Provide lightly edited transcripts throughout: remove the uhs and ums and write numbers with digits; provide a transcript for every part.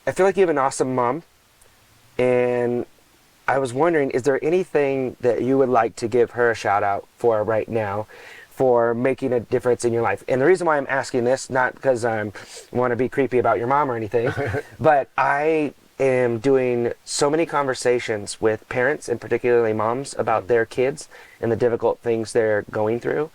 I feel like you have an awesome mom, and I was wondering, is there anything that you would like to give her a shout out for right now for making a difference in your life? And the reason why I'm asking this, not because I want to be creepy about your mom or anything, but I am doing so many conversations with parents and particularly moms about their kids and the difficult things they're going through.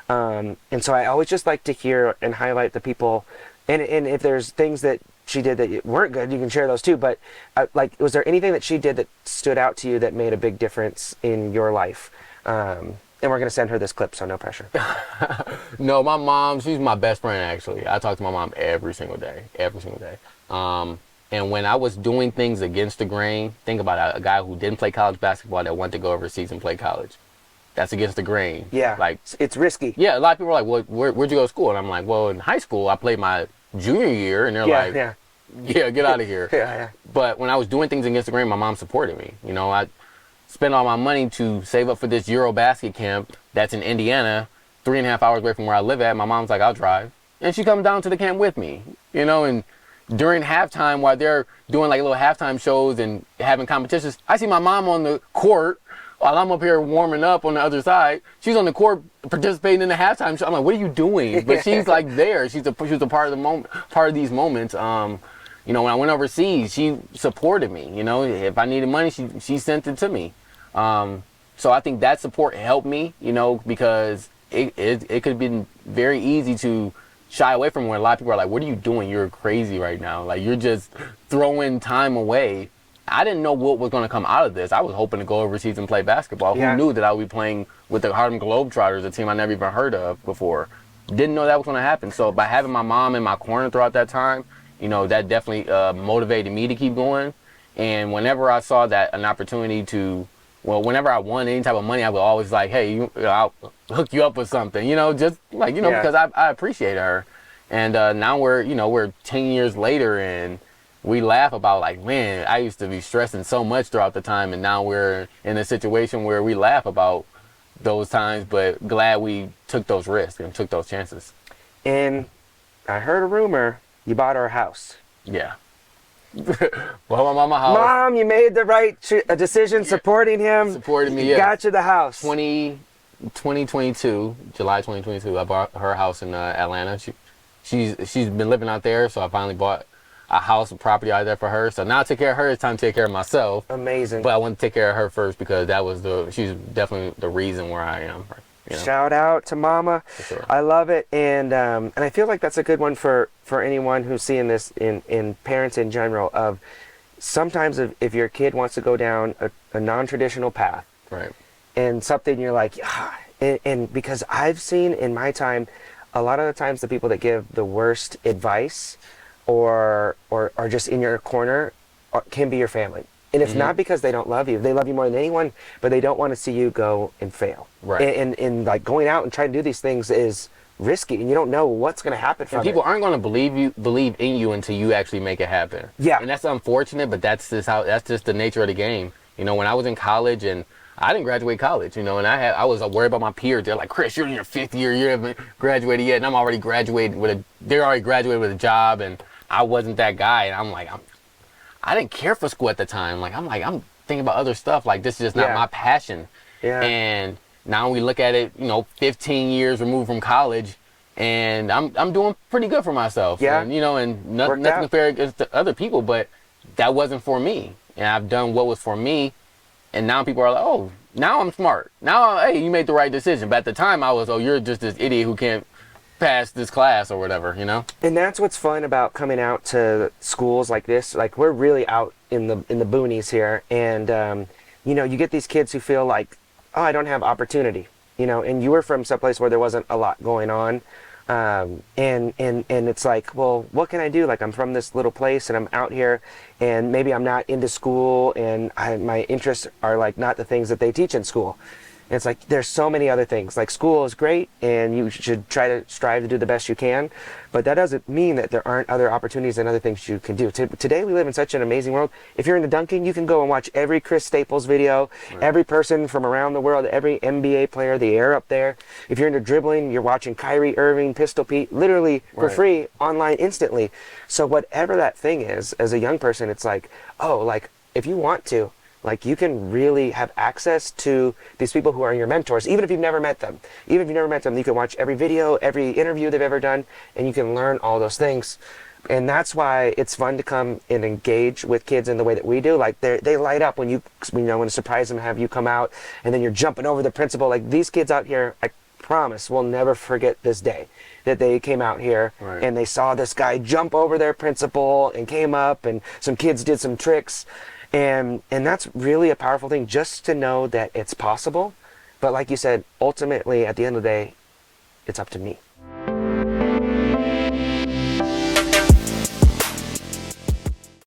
And so I always just like to hear and highlight the people, and if there's things that she did that weren't good, you can share those too. But like, was there anything that she did that stood out to you that made a big difference in your life? And we're going to send her this clip, so no pressure. No, my mom, she's my best friend, actually. I talk to my mom every single day. And when I was doing things against the grain, think about it, a guy who didn't play college basketball that wanted to go overseas and play college. That's against the grain. Yeah, like it's risky. Yeah, a lot of people are like, well, where'd you go to school? And I'm like, well, in high school, I played my junior year, and they're yeah, get out of here. Yeah. But when I was doing things against the grain, my mom supported me. You know, I spent all my money to save up for this Eurobasket camp that's in Indiana, 3.5 hours away from where I live at. My mom's like, I'll drive. And she comes down to the camp with me, you know, and during halftime, while they're doing like little halftime shows and having competitions, I see my mom on the court while I'm up here warming up on the other side. She's on the court participating in the halftime show. I'm like, what are you doing? But she's like there. She was a part of the moment, part of these moments. You know, when I went overseas, she supported me. You know, if I needed money, she sent it to me. So I think that support helped me. You know, because it could have been very easy to shy away from when a lot of people are like, what are you doing? You're crazy right now. Like, you're just throwing time away. I didn't know what was going to come out of this. I was hoping to go overseas and play basketball. Yeah. Who knew that I would be playing with the Harlem Globetrotters, a team I never even heard of before. Didn't know that was going to happen. So by having my mom in my corner throughout that time, you know, that definitely motivated me to keep going. And whenever I saw that an opportunity to, well, whenever I won any type of money, I would always like, hey, I'll hook you up with something, you know, just like, you know, because I appreciate her. And now we're 10 years later, and we laugh about like, man, I used to be stressing so much throughout the time, and now we're in a situation where we laugh about those times, but glad we took those risks and took those chances. And I heard a rumor you bought our house. Yeah. Well, my mama house. Mom, you made the right decision supporting him. Supported me, yeah. Got you the house. 2022, July 2022, I bought her house in Atlanta. She's been living out there, so I finally bought a house, a property out there for her. So now I take care of her, it's time to take care of myself. Amazing. But I want to take care of her first because she's definitely the reason where I am. You know? Shout out to Mama. For sure. I love it. And I feel like that's a good one for anyone who's seeing this in parents in general, of sometimes if your kid wants to go down a non-traditional path. Right. And something you're like, and because I've seen in my time, a lot of the times the people that give the worst advice or are just in your corner can be your family. And it's not because they don't love you. They love you more than anyone, but they don't want to see you go and fail. Right. And like going out and trying to do these things is risky, and you don't know what's going to happen from it. People aren't going to believe in you until you actually make it happen. Yeah. And that's unfortunate, but that's just the nature of the game. You know, when I was in college, and I didn't graduate college, you know, and I was worried about my peers. They're like, Chris, you're in your 5th year, you haven't graduated yet, and I'm already graduated they're already graduated with a job, and I wasn't that guy. And I'm like, I didn't care for school at the time. I'm thinking about other stuff. Like, this is just not my passion. Yeah. And now we look at it, 15 years removed from college, and I'm doing pretty good for myself. Yeah. And, and nothing fair against other people, but that wasn't for me. And I've done what was for me. And now people are like, oh, now I'm smart. Now, hey, you made the right decision. But at the time I was, oh, you're just this idiot who can't pass this class or whatever, And that's what's fun about coming out to schools like this. Like, we're really out in the boonies here, and you get these kids who feel like, oh, I don't have opportunity, and you were from someplace where there wasn't a lot going on, and it's like, well, what can I do? Like, I'm from this little place, and I'm out here, and maybe I'm not into school, and my interests are like not the things that they teach in school. And it's like there's so many other things. Like school is great, and you should try to strive to do the best you can, but that doesn't mean that there aren't other opportunities and other things you can do. Today we live in such an amazing world. If you're into dunking, you can go and watch every Chris Staples video, Right. every person from around the world, every NBA player, the air up there. If you're into dribbling, you're watching Kyrie Irving, Pistol Pete, literally for Right. free online instantly. So whatever that thing is, as a young person, it's like, oh, like if you want to, like you can really have access to these people who are your mentors, even if you've never met them. Even if you've never met them, you can watch every video, every interview they've ever done, and you can learn all those things. And that's why it's fun to come and engage with kids in the way that we do. Like they light up when you know, when to surprise them, have you come out, and then you're jumping over the principal. Like these kids out here, I promise, will never forget this day that they came out here Right. and they saw this guy jump over their principal and came up, and some kids did some tricks. And that's really a powerful thing, just to know that it's possible. But like you said, ultimately, at the end of the day, it's up to me.